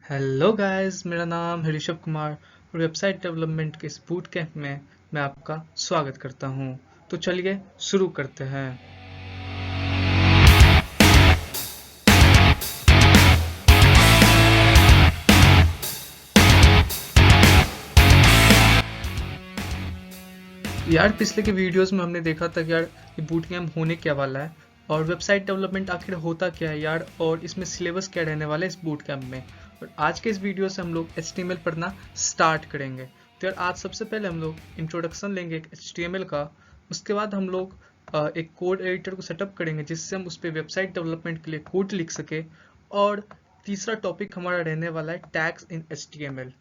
Hello guys, मेरा नाम है ऋषभ कुमार और वेबसाइट डेवलपमेंट के इस बूट कैंप में मैं आपका स्वागत करता हूं। तो चलिए शुरू करते हैं। यार, पिछले के वीडियोस में हमने देखा था कि यार ये बूट कैंप होने क्या वाला है और वेबसाइट डेवलपमेंट आखिर होता क्या है यार, और इसमें सिलेबस क्या रहने वाला है इस बूट कैंप में। और आज के इस वीडियो से हम लोग HTML पढ़ना स्टार्ट करेंगे। तो यार आज सबसे पहले हम लोग इंट्रोडक्शन लेंगे एक HTML का। उसके बाद हम लोग एक कोड एडिटर को सेटअप करेंगे जिससे हम उस पर वेबसाइट डेवलपमेंट के लिए कोड लिख सके। और तीसरा टॉपिक हमारा रहने वाला है टैग्स इन HTML।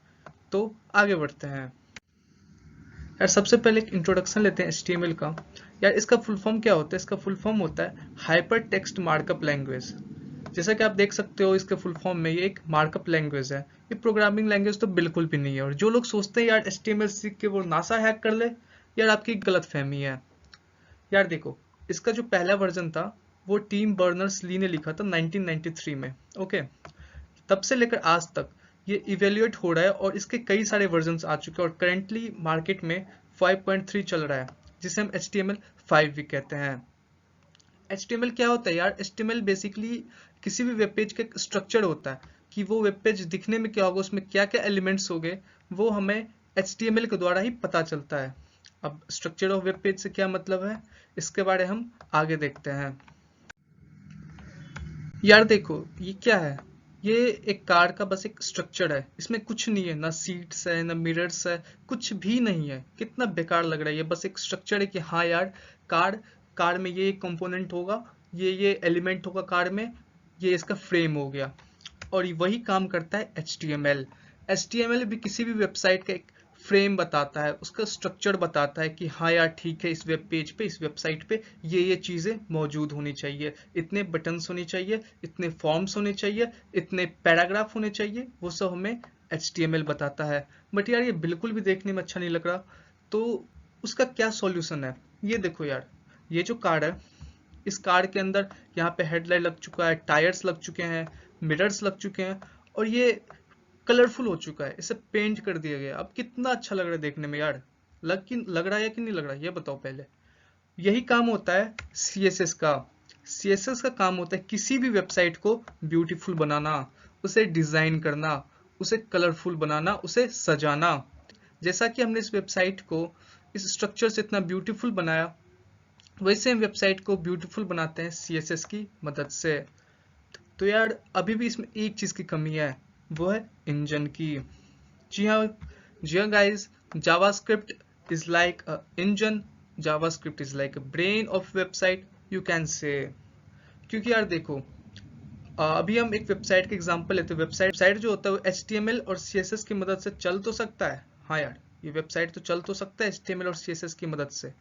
तो आगे बढ़ते हैं। यार सबसे पहले एक इंट्रोडक्शन लेते हैं HTML का। यार इसका फुल फॉर्म क्या होता है? इसका फुल फॉर्म होता है हाइपर टेक्स्ट मार्कअप लैंग्वेज। जैसा कि आप देख सकते हो इसके फुल फॉर्म में ये एक मार्कअप लैंग्वेज है। ये प्रोग्रामिंग लैंग्वेज तो बिल्कुल भी नहीं है। और जो लोग सोचते हैं यार HTML सीख के वो नासा हैक कर ले, यार आपकी गलत फहमी है। यार देखो, इसका जो पहला वर्जन था वो टीम बर्नर्स ली ने लिखा था 1993 में। ओके, तब से लेकर आज तक ये इवेल्युएट हो रहा है और इसके कई सारे वर्जन्स आ चुके हैं और करेंटली मार्केट में 5.3 चल रहा है, जिसे हम HTML5 भी कहते हैं। HTML क्या होता है यार? HTML बेसिकली किसी भी वेब पेज का एक स्ट्रक्चर होता है कि वो वेब पेज दिखने में क्या होगा, उसमें क्या क्या एलिमेंट्स होंगे, वो हमें HTML के द्वारा ही पता चलता है। अब स्ट्रक्चर ऑफ वेब पेज से क्या मतलब है, इसके बारे हम आगे देखते हैं। यार देखो, ये क्या है? ये एक कार का बस एक स्ट्रक्चर है, इसमें कुछ नहीं है, ना सीट्स है ना मिरर्स है, कुछ भी नहीं है। कितना बेकार लग रहा है। ये बस एक स्ट्रक्चर है कि हाँ यार, कार कार में ये कंपोनेंट होगा, ये एलिमेंट होगा कार में, ये इसका फ्रेम हो गया। और वही काम करता है HTML। HTML भी किसी भी वेबसाइट का एक फ्रेम बताता है, उसका स्ट्रक्चर बताता है कि हाँ यार ठीक है, इस वेब पेज पे, इस वेबसाइट पे ये चीज़ें मौजूद होनी चाहिए, इतने बटन्स होने चाहिए, इतने फॉर्म्स होने चाहिए, इतने पैराग्राफ होने चाहिए, वो सब हमें HTML बताता है। बट यार ये बिल्कुल भी देखने में अच्छा नहीं लग रहा। तो उसका क्या सॉल्यूशन है? ये देखो यार, ये जो कार है, इस कार के अंदर यहाँ पे हेडलाइट लग चुका है, टायर्स लग चुके हैं, मिरर्स लग चुके हैं, और ये कलरफुल हो चुका है, इसे पेंट कर दिया गया। अब कितना अच्छा लग रहा है देखने में यार। लग रहा है कि नहीं लग रहा है, ये बताओ पहले। यही काम होता है CSS का। CSS का काम होता है किसी भी वेबसाइट को ब्यूटीफुल बनाना, उसे डिजाइन करना, उसे कलरफुल बनाना, उसे सजाना। जैसा कि हमने इस वेबसाइट को इस स्ट्रक्चर से इतना ब्यूटीफुल बनाया, वैसे हम वेबसाइट को ब्यूटीफुल बनाते हैं CSS की मदद से। तो यार अभी भी इसमें एक चीज़ की कमी है, वो है इंजन की। जी हाँ, जी हाँ guys, JavaScript is like a engine, JavaScript is like a brain of website, you can say. क्योंकि यार देखो, अभी हम एक वेबसाइट का एग्जांपल लेते हैं। वेबसाइट जो होता है वो HTML और CSS की मदद से चल तो सकता है। हाँ यार, ये वेबसाइट तो चल तो सकता है HTML और CSS की मदद से,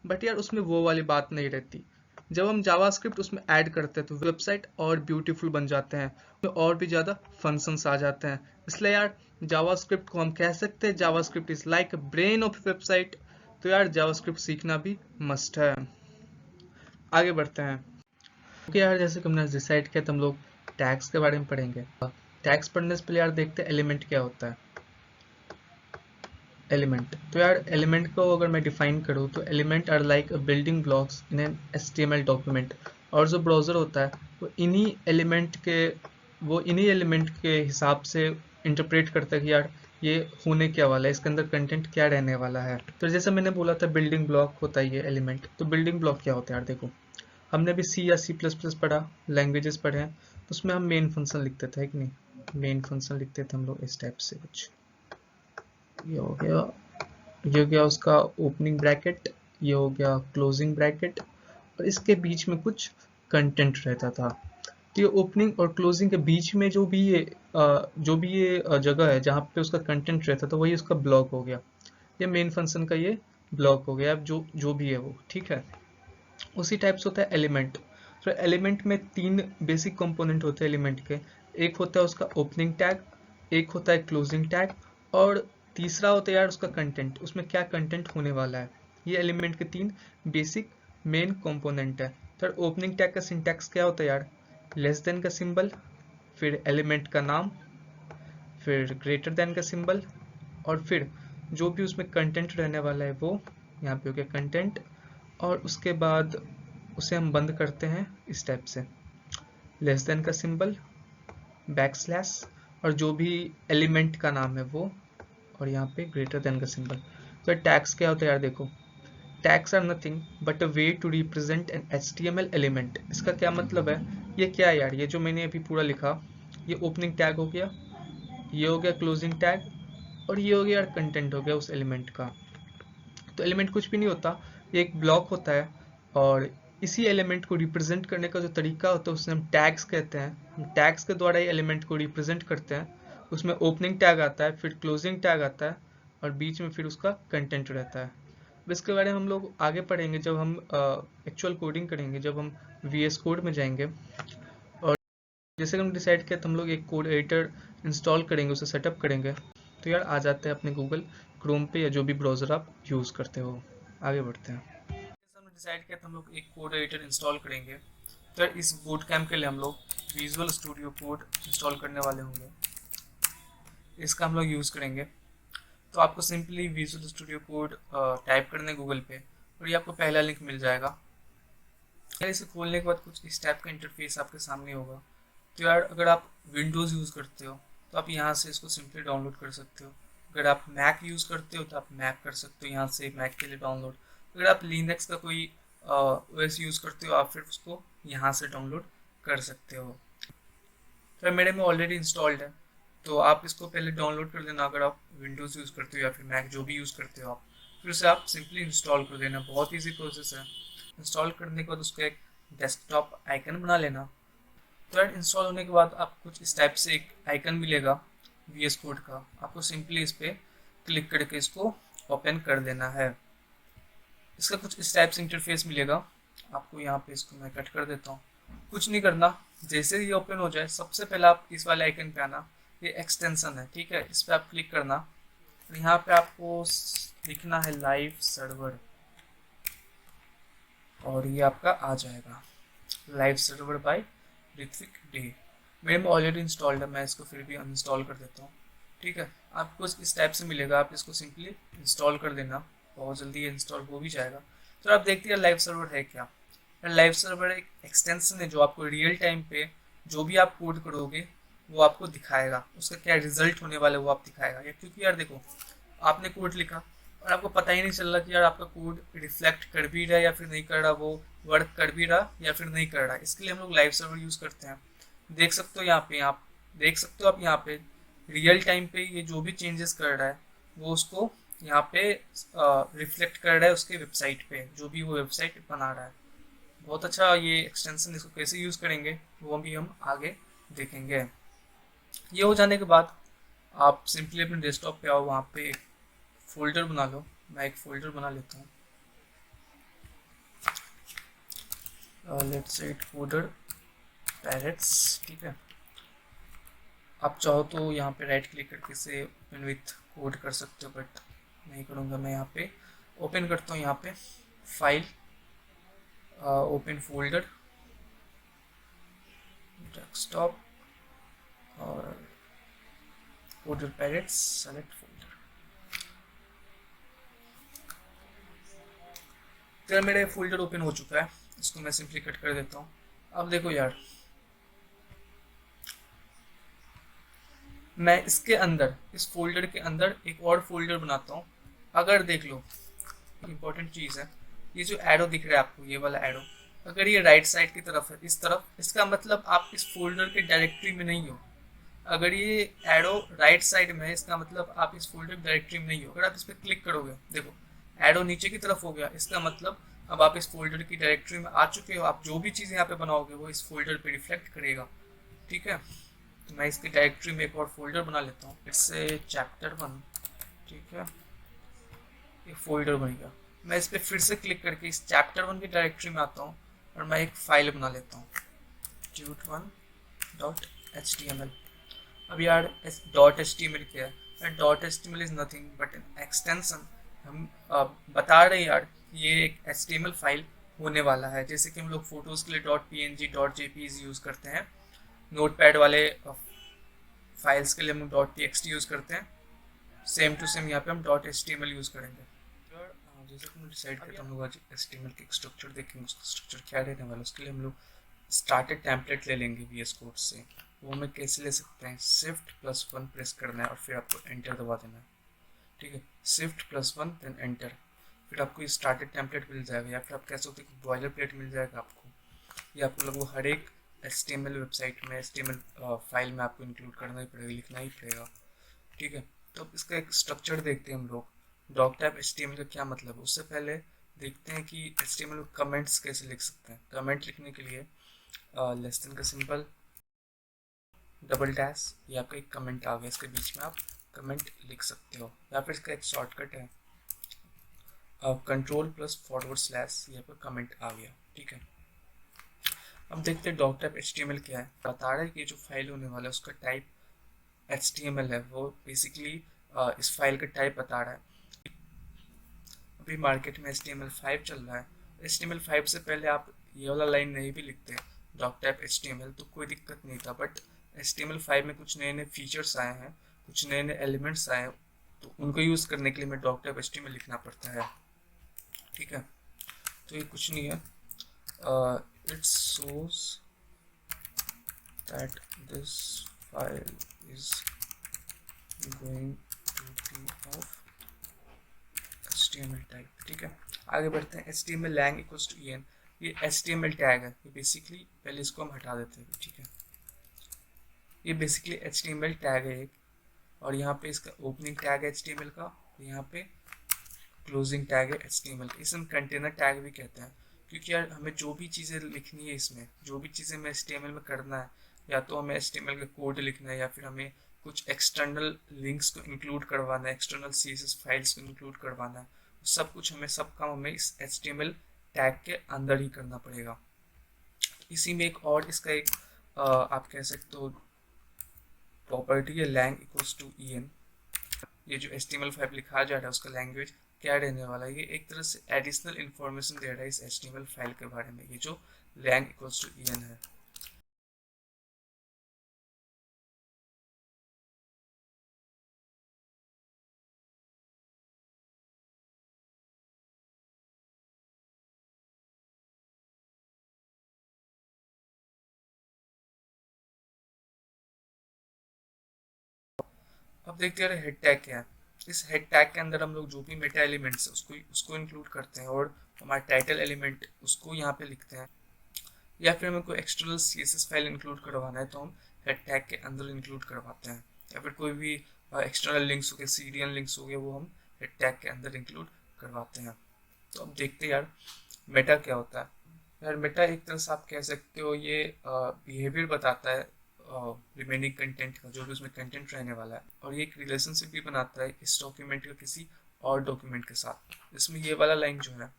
बट यार उसमें वो वाली बात नहीं रहती। जब हम जावास्क्रिप्ट उसमें ऐड करते हैं तो वेबसाइट और ब्यूटीफुल बन जाते हैं, उसमें और भी ज़्यादा फंक्शंस आ जाते हैं। इसलिए यार जावास्क्रिप्ट को हम कह सकते हैं JavaScript is like brain of website. तो यार जावास्क्रिप्ट सीखना भी मस्ट है। आगे बढ़ते हैं। ओके यार, जैसे कि हमने डिसाइड किया तो हम लोग टैग्स के बारे में पढ़ेंगे। टैग्स पढ़ने से पहले यार देखते हैं एलिमेंट क्या होता है। एलिमेंट, तो यार एलिमेंट को अगर मैं डिफाइन करूँ तो element are like building blocks in an HTML document. और जो ब्राउज़र होता है वो इन्हीं एलिमेंट के हिसाब से इंटरप्रेट करता है कि यार ये होने क्या वाला है, इसके अंदर कंटेंट क्या रहने वाला है। तो जैसे मैंने बोला था बिल्डिंग ब्लॉक होता है ये एलिमेंट। तो बिल्डिंग ब्लॉक क्या होता है यार देखो, हमने भी C या C++ पढ़ा, लैंग्वेजेस पढ़े हैं, तो उसमें हम मेन फंक्शन लिखते थे कि नहीं। मेन फंक्शन लिखते थे हम लोग इस टाइप से कुछ। ये हो गया, ये हो गया उसका ओपनिंग ब्रैकेट, ये हो गया क्लोजिंग ब्रैकेट, और इसके बीच में कुछ कंटेंट रहता था। तो ये ओपनिंग और क्लोजिंग के बीच में जो भी ये जगह है जहाँ पे उसका कंटेंट रहता था, वही उसका ब्लॉक हो गया। ये मेन फंक्शन का ये ब्लॉक हो गया। अब जो जो भी है वो ठीक है। उसी टाइप से होता है एलिमेंट। तो एलिमेंट में तीन बेसिक कंपोनेंट होते हैं एलिमेंट के। एक होता है उसका ओपनिंग टैग, एक होता है क्लोजिंग टैग, और तीसरा होता है यार उसका कंटेंट, उसमें क्या कंटेंट होने वाला है। ये एलिमेंट के तीन बेसिक मेन कंपोनेंट है। तो ओपनिंग टैग का सिंटैक्स क्या होता है यार? लेस देन का सिंबल, फिर एलिमेंट का नाम, फिर ग्रेटर देन का सिंबल, और फिर जो भी उसमें कंटेंट रहने वाला है वो यहाँ पे हो गया कंटेंट, और उसके बाद उसे हम बंद करते हैं इस टाइप से, लेस देन का सिंबल, बैक स्लैश, और जो भी एलिमेंट का नाम है वो, और यहाँ पे ग्रेटर देन का सिंबल। तो टैग्स क्या होता है यार, देखो tags are nothing but a way to represent an HTML element. इसका क्या मतलब है, ये क्या है यार, ये जो मैंने अभी पूरा लिखा, ये ओपनिंग टैग हो गया, ये हो गया क्लोजिंग टैग, और ये हो गया यार कंटेंट हो गया उस एलिमेंट का। तो एलिमेंट कुछ भी नहीं होता, ये एक ब्लॉक होता है, और इसी एलिमेंट को रिप्रेजेंट करने का जो तरीका होता है उसे हम टैग्स कहते हैं। हम टैग्स के द्वारा ये एलिमेंट को रिप्रेजेंट करते हैं। उसमें ओपनिंग टैग आता है, फिर क्लोजिंग टैग आता है, और बीच में फिर उसका कंटेंट रहता है। अब इसके बारे में हम लोग आगे पढ़ेंगे जब हम एक्चुअल कोडिंग करेंगे, जब हम VS कोड में जाएंगे। और जैसे कि हम डिसाइड किया तो हम लोग एक कोड एडिटर इंस्टॉल करेंगे, उसे सेटअप करेंगे। तो यार आ जाते हैं अपने गूगल क्रोम पे या जो भी ब्राउज़र आप यूज़ करते हो। आगे बढ़ते हैं। जैसे हमने डिसाइड किया तो हम लोग एक कोड एडिटर इंस्टॉल करेंगे। तो यार इस बूट कैम्प के लिए हम लोग विजुअल स्टूडियो कोड इंस्टॉल करने वाले होंगे, इसका हम लोग यूज़ करेंगे। तो आपको simply visual studio code type करना है गूगल पे, और ये आपको पहला लिंक मिल जाएगा। यार इसे खोलने के बाद कुछ इस टाइप का इंटरफेस आपके सामने होगा। तो यार अगर आप विंडोज़ यूज़ करते हो तो आप यहाँ से इसको सिंपली डाउनलोड कर सकते हो। अगर आप मैक यूज़ करते हो तो आप मैक कर सकते हो यहाँ से मैक के लिए डाउनलोड। अगर आप लिनक्स का कोई OS यूज़ करते हो आप फिर उसको यहाँ से डाउनलोड कर सकते हो। तो मेरे में ऑलरेडी इंस्टॉल्ड है, तो आप इसको पहले डाउनलोड कर लेना अगर आप विंडोज़ यूज़ करते हो या फिर मैक जो भी यूज़ करते हो आप। फिर उसे आप सिंपली इंस्टॉल कर देना, बहुत ईजी प्रोसेस है। इंस्टॉल करने के बाद उसका एक डेस्कटॉप आइकन बना लेना। तो यार इंस्टॉल होने के बाद आपको कुछ इस टाइप से एक आइकन मिलेगा VS कोड का, आपको सिंपली इस पर क्लिक करके इसको ओपन कर देना है। इसका कुछ इस टाइप से इंटरफेस मिलेगा आपको। यहाँ पे इसको मैं कट कर देता हूँ। कुछ नहीं करना, जैसे ही ओपन हो जाए सबसे पहले आप इस वाले आइकन पे आना, ये एक्सटेंशन है ठीक है, इस पर आप क्लिक करना। और यहाँ पे आपको लिखना है लाइव सर्वर, और ये आपका आ जाएगा live server by Ritwik Dey. मेरे में ऑलरेडी इंस्टॉल्ड है, मैं इसको फिर भी अनइंस्टॉल कर देता हूँ। ठीक है, आपको इस टाइप से मिलेगा, आप इसको सिंपली इंस्टॉल कर देना, बहुत जल्दी ये इंस्टॉल हो भी जाएगा। तो आप देखते हैं लाइव सर्वर है क्या। लाइव सर्वर एक एक्सटेंशन है जो आपको रियल टाइम पे जो भी आप कोड करोगे वो आपको दिखाएगा, उसका क्या रिजल्ट होने वाला है वो आप दिखाएगा। या क्योंकि यार देखो आपने कोड लिखा और आपको पता ही नहीं चल रहा कि यार आपका कोड रिफ्लेक्ट कर भी रहा है या फिर नहीं कर रहा, वो वर्क कर भी रहा या फिर नहीं कर रहा। इसके लिए हम लोग लाइव सर्वर यूज़ करते हैं। देख सकते हो यहाँ पे, आप देख सकते हो आप यहाँ पे रियल टाइम पे ये जो भी चेंजेस कर रहा है वो उसको यहाँ पे रिफ्लेक्ट कर रहा है उसके वेबसाइट पे, जो भी वो वेबसाइट बना रहा है। बहुत अच्छा ये एक्सटेंशन, इसको कैसे यूज़ करेंगे वो भी हम आगे देखेंगे। ये हो जाने के बाद आप सिंपली अपने डेस्कटॉप पे आओ, वहाँ पे एक फोल्डर बना लो। मैं एक फोल्डर बना लेता हूँ, let's say it coder parrots. ठीक है, आप चाहो तो यहाँ पे राइट क्लिक करके इसे ओपन विथ कोड कर सकते हो, बट नहीं करूँगा। मैं यहाँ पे ओपन करता हूँ, यहाँ पे फाइल, ओपन फोल्डर, डेस्कटॉप और कोडर पैरेट्स, सेलेक्ट फोल्डर। तो मेरे फोल्डर ओपन हो चुका है, इसको मैं सिंपली कट कर देता हूँ। अब देखो यार, मैं इसके अंदर, इस फोल्डर के अंदर एक और फोल्डर बनाता हूँ। अगर देख लो, इंपॉर्टेंट चीज़ है, ये जो एरो दिख रहा है आपको, ये वाला एरो, अगर ये राइट साइड की तरफ है, इस तरफ, इसका मतलब आप इस फोल्डर के डायरेक्टरी में नहीं हो। अगर ये एरो राइट साइड में है, इसका मतलब आप इस फोल्डर की डायरेक्टरी में नहीं हो। अगर आप इस पर क्लिक करोगे, देखो एरो नीचे की तरफ हो गया, इसका मतलब अब आप इस फोल्डर की डायरेक्टरी में आ चुके हो। आप जो भी चीज़ यहाँ पे बनाओगे वो इस फोल्डर पे रिफ्लेक्ट करेगा। ठीक है, तो मैं इसकी डायरेक्टरी में एक और फोल्डर बना लेता हूँ, इससे चैप्टर 1। ठीक है, एक फोल्डर बन गया। मैं इस पर फिर से क्लिक करके इस चैप्टर 1 की डायरेक्टरी में आता हूँ और मैं एक फाइल बना लेता हूँ, tut1.html। अब यार .html क्या है? .html is nothing but an extension. हम बता रहे हैं यार ये एक HTML फाइल होने वाला है, जैसे कि हम लोग फोटोज़ के लिए .png .jpg यूज़ करते हैं, नोटपैड वाले फाइल्स के लिए हम डॉट टी यूज़ करते हैं, सेम टू सेम यहाँ पे हम डॉट HTML यूज़ करेंगे। जैसे कि हम डिसाइड करते हैं हम लोग आज HTML की स्ट्रक्चर देखेंगे, उसका स्ट्रक्चर क्या रहने वाला है। उसके लिए हम लोग स्टार्टेड टेम्पलेट ले लेंगे VS कोड से। वो हमें कैसे ले सकते हैं, Shift+1 प्रेस करना है और फिर आपको एंटर दबा देना है, ठीक है। Shift+1 देन एंटर, फिर आपको ये स्टार्टेड टेम्पलेट मिल जाएगा, या फिर आप कह सकते हो बॉयलर प्लेट मिल जाएगा आपको। ये आपको लगभग हर एक HTML वेबसाइट में HTML फाइल में आपको इंक्लूड करना ही पड़ेगा, लिखना ही पड़ेगा, ठीक है। तो अब इसका एक स्ट्रक्चर देखते हैं हम लोग। डॉक टाइप HTML का क्या मतलब है। उससे पहले देखते हैं कि HTML में कमेंट्स कैसे लिख सकते हैं। कमेंट लिखने के लिए लेस देन का सिंबल, डबल डैश, ये आपका एक कमेंट आ गया, इसके बीच में आप कमेंट लिख सकते हो। या फिर इसका एक शॉर्टकट है Ctrl+/, ये आपका कमेंट आ गया, ठीक है। अब देखते हैं डॉक टाइप HTML क्या है। बता रहा है कि जो फाइल होने वाला है उसका टाइप HTML है, वो बेसिकली इस फाइल का टाइप बता रहा है। अभी मार्केट में HTML5 चल रहा है। HTML5 से पहले आप ये वाला लाइन नहीं भी लिखते डॉक टाइप HTML तो कोई दिक्कत नहीं था, बट HTML5 में कुछ नए नए फीचर्स आए हैं, कुछ नए नए एलिमेंट्स आए हैं, तो उनको यूज़ करने के लिए हमें डॉक टाइप HTML लिखना पड़ता है, ठीक है। तो ये कुछ नहीं है, it shows that this file is going to be of HTML type, ठीक है। आगे बढ़ते हैं। HTML lang equals to en, ये HTML टैग है, ये बेसिकली पहले इसको हम हटा देते हैं, ठीक है। ये बेसिकली HTML टैग है एक, और यहाँ पे इसका ओपनिंग टैग है HTML का, यहाँ पे क्लोजिंग टैग है HTML का। इसे हम कंटेनर टैग भी कहते हैं, क्योंकि यार हमें जो भी चीज़ें लिखनी है इसमें, जो भी चीज़ें हमें HTML में करना है, या तो हमें HTML का कोड लिखना है, या फिर हमें कुछ एक्सटर्नल लिंक्स को इंक्लूड करवाना है, एक्सटर्नल CSS फाइल्स को इंक्लूड करवाना है, सब कुछ हमें, सब काम हमें इस HTML टैग के अंदर ही करना पड़ेगा। इसी में एक और इसका एक आप कह सकते हो प्रॉपर्टी है lang इक्वल्स टू en। ये जो HTML5 लिखा जा रहा है उसका लैंग्वेज क्या रहने वाला है, ये एक तरह से एडिशनल इंफॉर्मेशन दे रहा है इस HTML फाइल के बारे में, ये जो lang इक्वल्स टू en है। अब देखते हैं हेड टैग क्या है। इस हेड टैग के अंदर हम लोग जो भी मेटा एलिमेंट्स है उसको उसको इंक्लूड करते हैं, और हमारा टाइटल एलिमेंट उसको यहाँ पे लिखते हैं, या फिर हमें कोई एक्सटर्नल CSS फाइल इंक्लूड करवाना है तो हम हेड टैग के अंदर इंक्लूड करवाते हैं, या फिर कोई भी एक्सटर्नल लिंक्स हो गए, CDN लिंक्स हो गए, वो हम हेड टैग के अंदर इंक्लूड करवाते हैं। तो अब देखते हैं यार मेटा क्या होता है। यार मेटा एक तरह से आप कह सकते हो ये बिहेवियर बताता है रिमेनिंग कंटेंट का, जो भी उसमें कंटेंट रहने वाला है, और ये एक रिलेशनशिप भी बनाता है इस डॉक्यूमेंट का किसी और डॉक्यूमेंट के साथ। इसमें ये वाला लाइन जो है,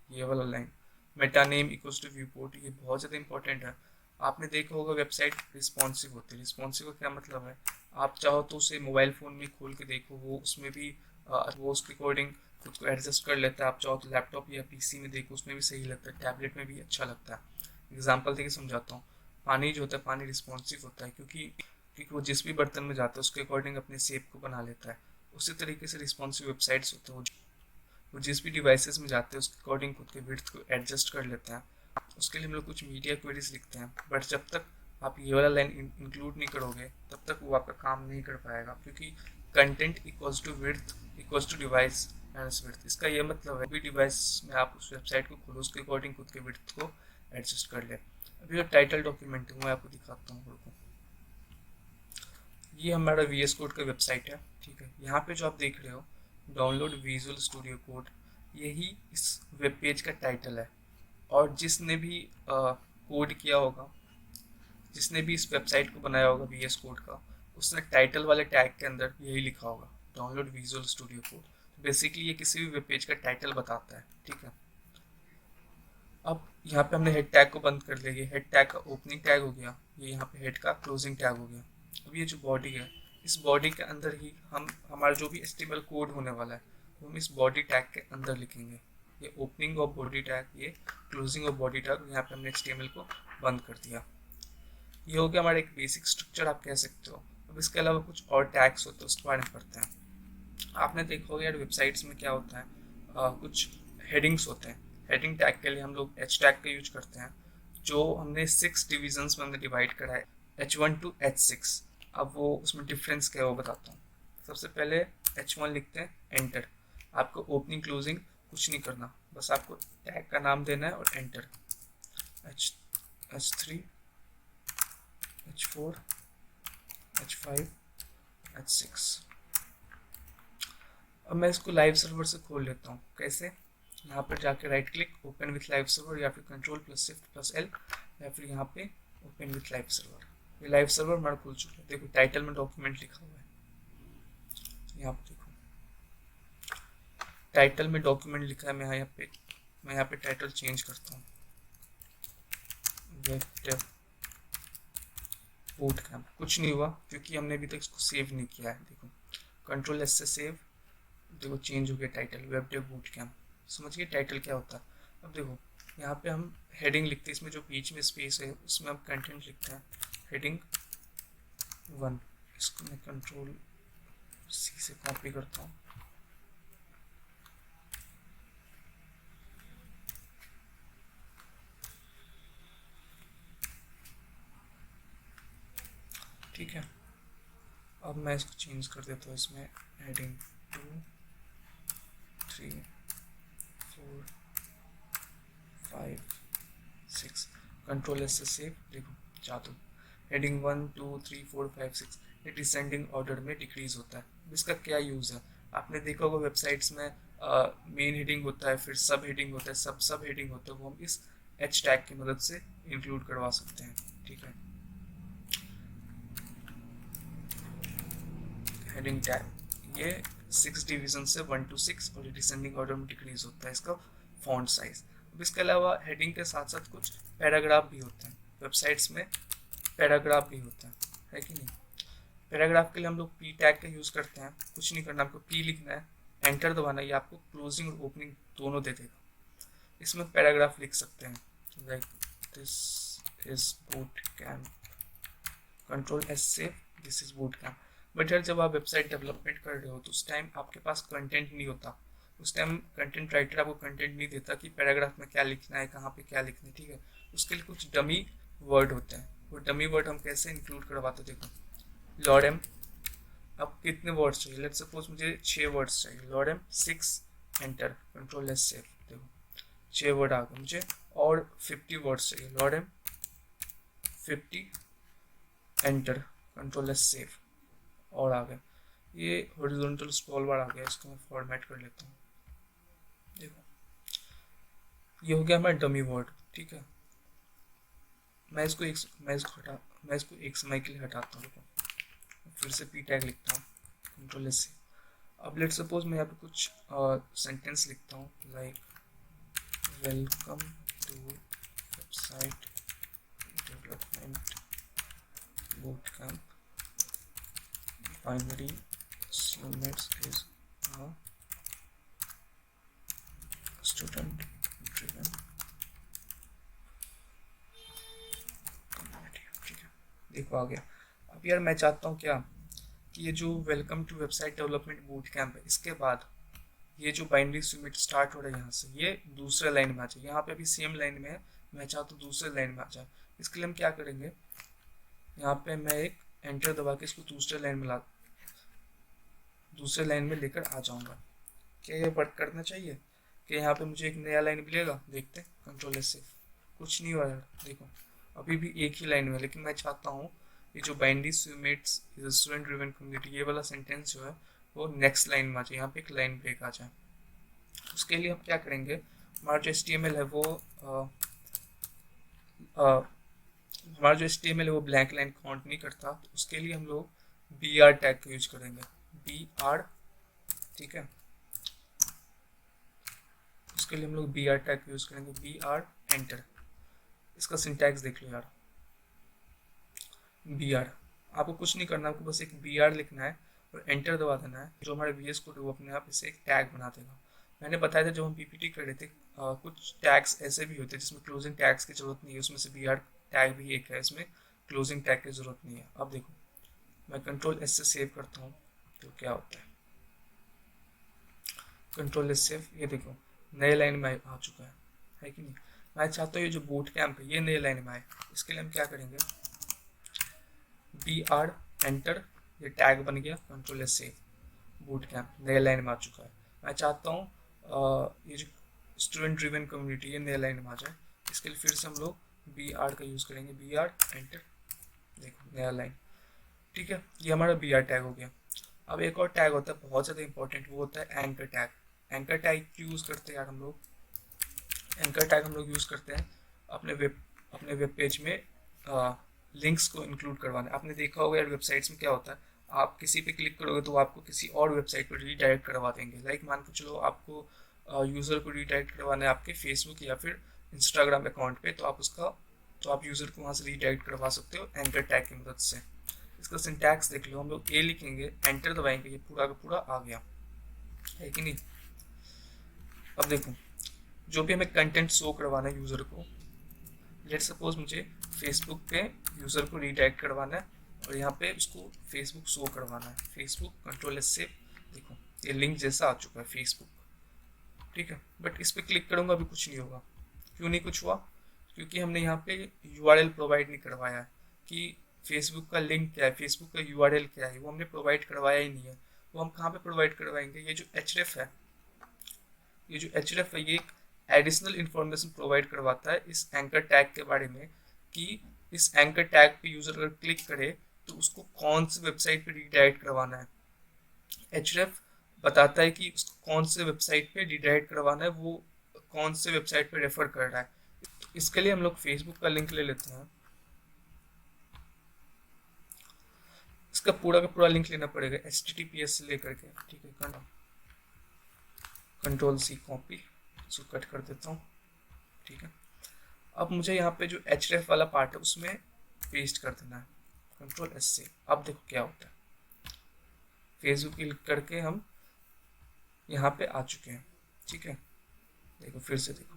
ये वाला line meta name equals to view port, ये बहुत ज़्यादा इंपॉर्टेंट है। आपने देखा होगा वेबसाइट रिस्पॉन्सिव होती है। रिस्पॉन्सिव का क्या मतलब है, आप चाहो तो उसे मोबाइल फ़ोन में खोल के देखो, वो उसमें भी वो उसके अकॉर्डिंग खुद को एडजस्ट कर लेता है। आप चाहो तो लैपटॉप या PC में देखो, उसमें भी सही लगता है, टैबलेट में भी अच्छा लगता है। एग्जाम्पल देके समझाता हूँ। पानी जो होता है, पानी रिस्पॉन्सिव होता है, क्योंकि वो जिस भी बर्तन में जाता है उसके अकॉर्डिंग अपने शेप को बना लेता है। उसी तरीके से रिस्पॉन्सिव वेबसाइट्स होते हैं, वो जिस भी डिवाइसेस में जाते हैं उसके अकॉर्डिंग खुद के विड्थ को एडजस्ट कर लेते हैं। उसके लिए हम लोग कुछ मीडिया क्वेरीज लिखते हैं, बट जब तक आप ये वाला लाइन इंक्लूड नहीं करोगे तब तक वो आपका काम नहीं कर पाएगा, क्योंकि content equals to width equals to device minus width. इसका ये मतलब है भी डिवाइस में आप उस वेबसाइट को खोलो उसके अकॉर्डिंग खुद के विड्थ को एडजस्ट कर ले। अभी जो टाइटल डॉक्यूमेंट है मैं आपको दिखाता हूँ। ये हमारा VS कोड का वेबसाइट है, ठीक है। यहाँ पे जो आप देख रहे हो डाउनलोड विजुअल स्टूडियो कोड, यही इस वेब पेज का टाइटल है। और जिसने भी कोड किया होगा, जिसने भी इस वेबसाइट को बनाया होगा VS कोड का, उसने टाइटल वाले टैग के अंदर यही लिखा होगा, download visual studio code. Basically ये किसी भी वेब पेज का टाइटल बताता है, ठीक है। अब यहाँ पे हमने हेड टैग को बंद कर लिया, ये हेड टैग का ओपनिंग टैग हो गया, ये यहाँ पे हेड का क्लोजिंग टैग हो गया। अब ये जो बॉडी है, इस बॉडी के अंदर ही हम हमारा जो भी HTML कोड होने वाला है वो हम इस बॉडी टैग के अंदर लिखेंगे। ये ओपनिंग ऑफ बॉडी टैग, ये क्लोजिंग ऑफ बॉडी टैग, यहाँ पे हमने HTML को बंद कर दिया। ये हो गया हमारा एक बेसिक स्ट्रक्चर आप कह सकते हो। अब इसके अलावा कुछ और टैग्स होते हैं, उसके बारे में पढ़ते हैं। आपने देखा होगा यार वेबसाइट्स में क्या होता है, कुछ हेडिंग्स होते हैं। हेडिंग टैग के लिए हम लोग एच टैग का यूज करते हैं, जो हमने 6 डिविजन्स में हमने डिवाइड करा है, H1 to H6। अब वो उसमें डिफरेंस क्या है वो बताता हूँ। सबसे पहले H1 लिखते हैं, एंटर। आपको ओपनिंग क्लोजिंग कुछ नहीं करना, बस आपको टैग का नाम देना है और enter. H3, H4, H5, H6। अब मैं इसको लाइव सर्वर से खोल लेता हूँ। कैसे? यहाँ पर जाके right click, open with live server, या फिर control plus shift plus L, या फिर यहाँ पे ओपन विथ लाइव सर्वर। ये लाइव सर्वर हमारा खुल चुका है। देखो टाइटल में डॉक्यूमेंट लिखा हुआ है, यहाँ पे देखो टाइटल में डॉक्यूमेंट लिखा है। मैं यहाँ पे टाइटल चेंज करता हूँ, वेब डेव बूट कैंप। कुछ नहीं हुआ क्योंकि हमने अभी तक इसको सेव नहीं किया है। देखो कंट्रोल एस से सेव, देखो चेंज हो गया title, web dev boot camp. समझ गए टाइटल क्या होता है। अब देखो यहाँ पे हम हेडिंग लिखते हैं, इसमें जो बीच में स्पेस है उसमें हम कंटेंट लिखते हैं, हेडिंग 1। इसको मैं कंट्रोल सी से कॉपी करता हूँ, ठीक है। अब मैं इसको चेंज कर देता हूँ, इसमें हेडिंग 2, 3, 4, 5, 6। कंट्रोल एस से सेव। देखो चाहता हूँ हेडिंग 1, 2, 3, 4, 5, 6 ये डिसेंडिंग ऑर्डर में डिक्रीज होता है। इसका क्या यूज़ है? आपने देखा होगा वेबसाइट्स में मेन हेडिंग होता है, फिर सब हेडिंग होता है, सब हेडिंग होता है, वो हम इस एच टैग की मदद से इंक्लूड करवा सकते हैं, ठीक है। हेडिंग टैग ये 6 डिवीजन से 1 to 6 और डिसेंडिंग ऑर्डर में डिक्रीज होता है इसका फॉन्ट साइज। अब इसके अलावा हेडिंग के साथ साथ कुछ पैराग्राफ भी होते हैं वेबसाइट्स में, पैराग्राफ भी होता है कि नहीं। पैराग्राफ के लिए हम लोग पी टैग का यूज़ करते हैं। कुछ नहीं करना, आपको पी लिखना है, एंटर दबाना, ये आपको क्लोजिंग और ओपनिंग दोनों दे देगा। इसमें पैराग्राफ लिख सकते हैं, like this is boot camp, control S से this is boot camp. But यार जब आप वेबसाइट डेवलपमेंट कर रहे हो तो उस टाइम आपके पास कंटेंट नहीं होता, उस टाइम कंटेंट राइटर आपको कंटेंट नहीं देता कि पैराग्राफ में क्या लिखना है, कहाँ पे क्या लिखना है, ठीक है। उसके लिए कुछ डमी वर्ड होते हैं, वो डमी वर्ड हम कैसे इंक्लूड करवाते। देखो लॉर्ड एम, अब कितने वर्ड्स चाहिए, लेट्स सपोज मुझे 6 वर्ड्स चाहिए, lorem 6, enter, control S save. देखो 6 वर्ड आ गए मुझे, और 50 वर्ड्स चाहिए, lorem 50, enter, control S save, और आ गए। ये हॉरिजॉन्टल स्क्रॉल बार आ गया, इसको मैं फॉर्मेट कर लेता हूँ। देखो ये हो गया हमारा डमी वर्ड, ठीक है। मैं इसको एक समय के लिए हटाता हूँ। देखो फिर से पी टैग लिखता हूँ, कंट्रोल एस से। अब लेट सपोज मैं यहाँ पे कुछ सेंटेंस लिखता हूँ, like welcome to website development boot camp, binary Soulmates is a student driven community, ठीक है। देखो आ गया। अब यार मैं चाहता हूँ क्या कि ये जो welcome to website development boot camp है, इसके बाद ये जो बाइनरी सुमिट स्टार्ट हो रहा है यहाँ से, ये दूसरे लाइन में आ जाए। यहाँ पे अभी सेम लाइन में है, मैं चाहता हूँ दूसरे लाइन में आ जाए। इसके लिए हम क्या करेंगे, यहाँ पे मैं एक एंटर दबा के इसको दूसरे लाइन में लेकर आ जाऊंगा। क्या ये वर्क करना चाहिए कि यहाँ पे मुझे एक नया लाइन मिलेगा? देखते हैं, कंट्रोल एस से। कुछ नहीं हुआ यार, देखो अभी भी एक ही लाइन में, लेकिन मैं चाहता हूँ ये जो binary students student driven community, ये वाला सेंटेंस जो है वो नेक्स्ट लाइन में आ जाए, यहाँ पे एक लाइन ब्रेक आ जाए। उसके लिए हम क्या करेंगे, हमारा जो HTML है वो हमारा जो HTML है वो ब्लैंक लाइन काउंट नहीं करता, तो उसके लिए हम लोग BR टैग का यूज करेंगे, BR, ठीक है। उसके लिए हम लोग BR टैग यूज करेंगे, BR एंटर। इसका सिंटैक्स देख लो यार, BR, आपको कुछ नहीं करना, आपको बस एक BR लिखना है और एंटर दबा देना है। जो हमारे VS कोड है वो अपने आप इसे एक टैग बना देगा। मैंने बताया था जब हम PPT कर रहे थे, कुछ टैग्स ऐसे भी होते हैं जिसमें क्लोजिंग टैग्स की जरूरत नहीं है, उसमें से BR टैग भी एक है, इसमें क्लोजिंग टैग की जरूरत नहीं है। अब देखो मैं Ctrl+S से सेव करता हूँ तो क्या होता है, Ctrl+S सेव, ये देखो नए लाइन में आ चुका है कि नहीं। मैं चाहता हूँ ये जो बूट कैंप है ये नए लाइन में आए, इसके लिए हम क्या करेंगे, BR एंटर, ये टैग बन गया, Ctrl+S सेव, बूट कैंप नए लाइन में आ चुका है। मैं चाहता हूँ ये जो स्टूडेंट ड्रिवन कम्युनिटी ये नए लाइन में आ जाए, इसके लिए फिर से हम लोग BR का यूज़ करेंगे, BR एंटर, देखो नया लाइन, ठीक है। ये हमारा BR टैग हो गया। अब एक और टैग होता है बहुत ज़्यादा इंपॉर्टेंट, वो होता है एंकर टैग। एंकर टैग क्यों यूज़ करते हैं यार हम लोग, एंकर टैग हम लोग यूज़ करते हैं अपने वेब पेज में लिंक्स को इंक्लूड करवाना। आपने देखा होगा यार वेबसाइट्स में क्या होता है, आप किसी पे क्लिक करोगे तो आपको किसी और वेबसाइट पर रीडायरेक्ट करवा देंगे। लाइक मान के चलो आपको यूज़र को रीडायरेक्ट करवाना है आपके फेसबुक या फिर इंस्टाग्राम अकाउंट पे, तो आप यूज़र को वहाँ से रीडायरेक्ट करवा सकते हो एंकर टैग की मदद से। इसका सिंटैक्स देख लो, हम लोग ए लिखेंगे, एंटर दबाएंगे, ये पूरा का पूरा आ गया है कि नहीं। अब देखो जो भी हमें कंटेंट शो करवाना है यूज़र को, लेट सपोज मुझे फेसबुक पे यूज़र को रीडायरेक्ट करवाना है और यहाँ पे उसको फेसबुक शो करवाना है, फेसबुक Ctrl+S से, देखो ये लिंक जैसा आ चुका है फेसबुक, ठीक है। बट इस पर क्लिक करूँगा अभी कुछ नहीं होगा। क्यों नहीं कुछ हुआ, क्योंकि हमने यहाँ पे URL प्रोवाइड नहीं करवाया है कि फेसबुक का लिंक क्या है, फेसबुक का URL क्या है, वो हमने प्रोवाइड करवाया ही नहीं है। वो हम कहाँ पे प्रोवाइड करवाएंगे, ये जो href है, ये एक एडिशनल इंफॉर्मेशन प्रोवाइड करवाता है इस एंकर टैग के बारे में, कि इस एंकर टैग पे यूजर अगर क्लिक करे तो उसको कौन सी वेबसाइट पे रीडायरेक्ट करवाना है। href बताता है कि उसको कौन से वेबसाइट पे रीडायरेक्ट करवाना है, वो कौन से वेबसाइट पे रेफर कर रहा है। इसके लिए हम लोग फेसबुक का लिंक ले लेते हैं, इसका पूरा का पूरा लिंक लेना पड़ेगा HTTPS से लेकर के, ठीक है। Ctrl+C कॉपी, इसको कट कर देता हूँ, ठीक है। अब मुझे यहाँ पे जो href वाला पार्ट है उसमें पेस्ट कर देना है, Ctrl+S से। अब देखो क्या होता है, फेसबुक क्लिक करके हम यहाँ पे आ चुके हैं, ठीक है। देखो फिर से देखो,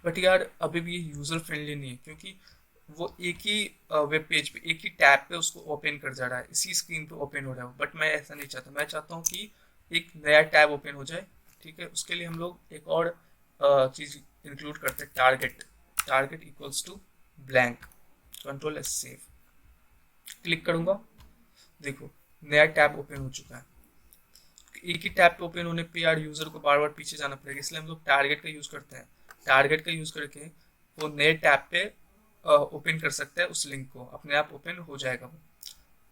बट यार अभी भी ये यूज़र फ्रेंडली नहीं है, क्योंकि वो एक ही वेब पेज पे एक ही टैब पे उसको ओपन कर जा रहा है, इसी स्क्रीन पे ओपन हो रहा है। बट मैं ऐसा नहीं चाहता, मैं चाहता हूँ कि एक नया टैब ओपन हो जाए, ठीक है। उसके लिए हम लोग एक और चीज़ इंक्लूड करते हैं, target equals to blank, Ctrl+S save, click करूँगा, देखो नया टैब ओपन हो चुका है। एक ही टैब पे ओपन होने पे यार यूज़र को बार बार पीछे जाना पड़ेगा, इसलिए हम लोग टारगेट का यूज़ करते हैं। टारगेट का यूज़ करके वो नए टैब पे ओपन कर सकता है, उस लिंक को अपने आप ओपन हो जाएगा वो।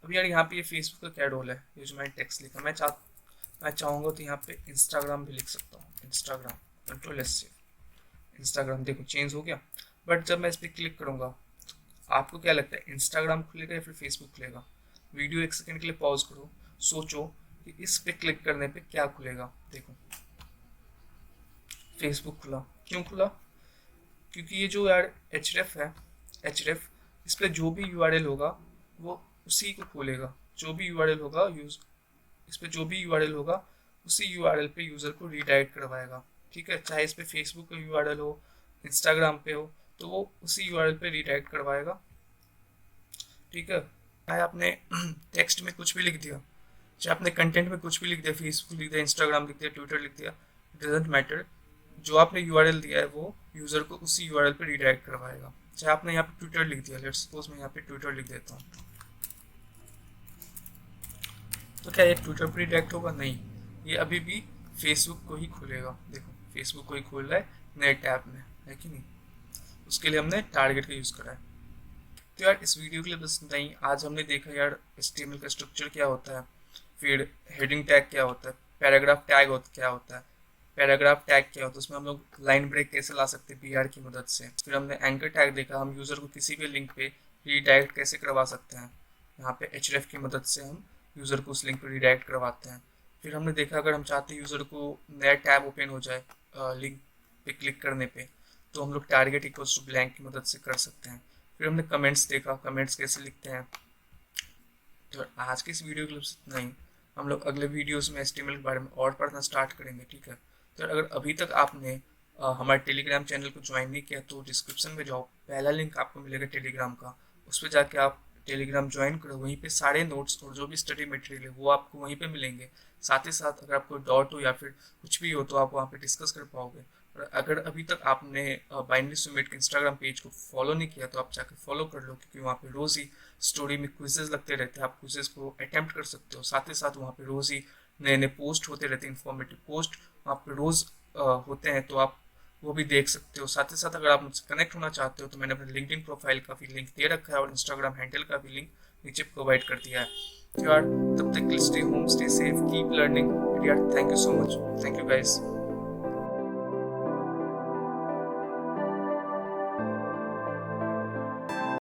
अब यार यहाँ पे ये फेसबुक का क्या रोल है, ये जो मैंने टेक्स्ट लिखा, मैं चाहूँगा तो यहाँ पे इंस्टाग्राम भी लिख सकता हूँ, इंस्टाग्राम, Ctrl+S से इंस्टाग्राम, देखो चेंज हो गया। बट जब मैं इस पर क्लिक करूँगा, आपको क्या लगता है इंस्टाग्राम खुलेगा या फिर फेसबुक खुलेगा। वीडियो एक सेकंड के लिए पॉज करो, सोचो कि इस पे क्लिक करने पे क्या खुलेगा। देखो फेसबुक खुला, क्यों खुला, क्योंकि ये जो यार href इस पे जो भी URL होगा वो उसी को खोलेगा, जो भी URL होगा इस पे जो भी URL होगा उसी URL पे यूज़र को रीडायरेक्ट करवाएगा, ठीक है। चाहे इस पे फेसबुक का URL हो, इंस्टाग्राम पे हो, तो वो उसी URL पे रीडायरेक्ट करवाएगा, ठीक है। चाहे आपने टेक्स्ट में कुछ भी लिख दिया, चाहे आपने कंटेंट में कुछ भी लिख दिया, फेसबुक लिख दिया, इंस्टाग्राम लिख दिया, ट्विटर लिख दिया, इट डजेंट मैटर, जो आपने URL दिया है वो यूज़र को उसी URL पे रीडायरेक्ट करवाएगा। चाहे आपने यहाँ पे ट्विटर लिख दिया, लेट्स सपोज मैं यहाँ पे ट्विटर लिख देता हूँ, तो क्या ये ट्विटर पर रिडायरेक्ट होगा, नहीं, ये अभी भी फेसबुक को ही खोलेगा। देखो फेसबुक को ही खोल रहा है नए टैब में, है कि नहीं। उसके लिए हमने टारगेट का यूज़ करा है। तो यार इस वीडियो के लिए बस नहीं, आज हमने देखा यार HTML का स्ट्रक्चर क्या होता है, फिर हेडिंग टैग क्या होता है, पैराग्राफ टैग क्या होता है, पैराग्राफ टैग क्या होता है, उसमें हम लोग लाइन ब्रेक कैसे ला सकते हैं BR की मदद से। फिर हमने एंकर टैग देखा, हम यूज़र को किसी भी लिंक पे रीडायरेक्ट कैसे करवा सकते हैं, यहाँ पे href की मदद से हम यूज़र को उस लिंक पर रीडायरेक्ट करवाते हैं। फिर हमने देखा अगर हम चाहते हैं यूज़र को नया टैब ओपन हो जाए लिंक पे क्लिक करने पे, तो हम लोग टारगेट इक्वल्स टू ब्लैंक की मदद से कर सकते हैं। फिर हमने कमेंट्स देखा, कमेंट्स कैसे लिखते हैं। तो आज की इस वीडियो के लिए इतना ही, हम लोग अगले वीडियोस में HTML के बारे में और पढ़ना स्टार्ट करेंगे, ठीक है। तो अगर अभी तक आपने हमारे टेलीग्राम चैनल को ज्वाइन नहीं किया तो डिस्क्रिप्शन में जाओ, पहला लिंक आपको मिलेगा टेलीग्राम का, उस पर जाके आप टेलीग्राम ज्वाइन करो, वहीं पे सारे नोट्स और जो भी स्टडी मटेरियल है वो आपको वहीं पे मिलेंगे। साथ ही साथ अगर आपको डाउट हो या फिर कुछ भी हो तो आप वहाँ पे डिस्कस कर पाओगे। और अगर अभी तक आपने बाइनरी स्विमेट के इंस्टाग्राम पेज को फॉलो नहीं किया तो आप जाकर फॉलो कर लो, क्योंकि वहाँ पे रोज़ ही स्टोरी में क्विजेज लगते रहते हैं, आप क्विजेज को अटेम्प्ट कर सकते हो। साथ ही साथ वहाँ पे रोज़ ही नए नए पोस्ट होते रहते हैं, इन्फॉर्मेटिव पोस्ट वहाँ पे रोज़ होते हैं, तो आप वो भी देख सकते हो। साथ ही साथ अगर आप मुझसे कनेक्ट होना चाहते हो तो मैंने अपने लिंक्डइन प्रोफाइल का भी लिंक दे रखा है और इंस्टाग्राम हैंडल का भी लिंक नीचे प्रोवाइड कर दिया है। तो यार तब तक stay home, stay safe, keep learning. यार thank you so much, thank you guys.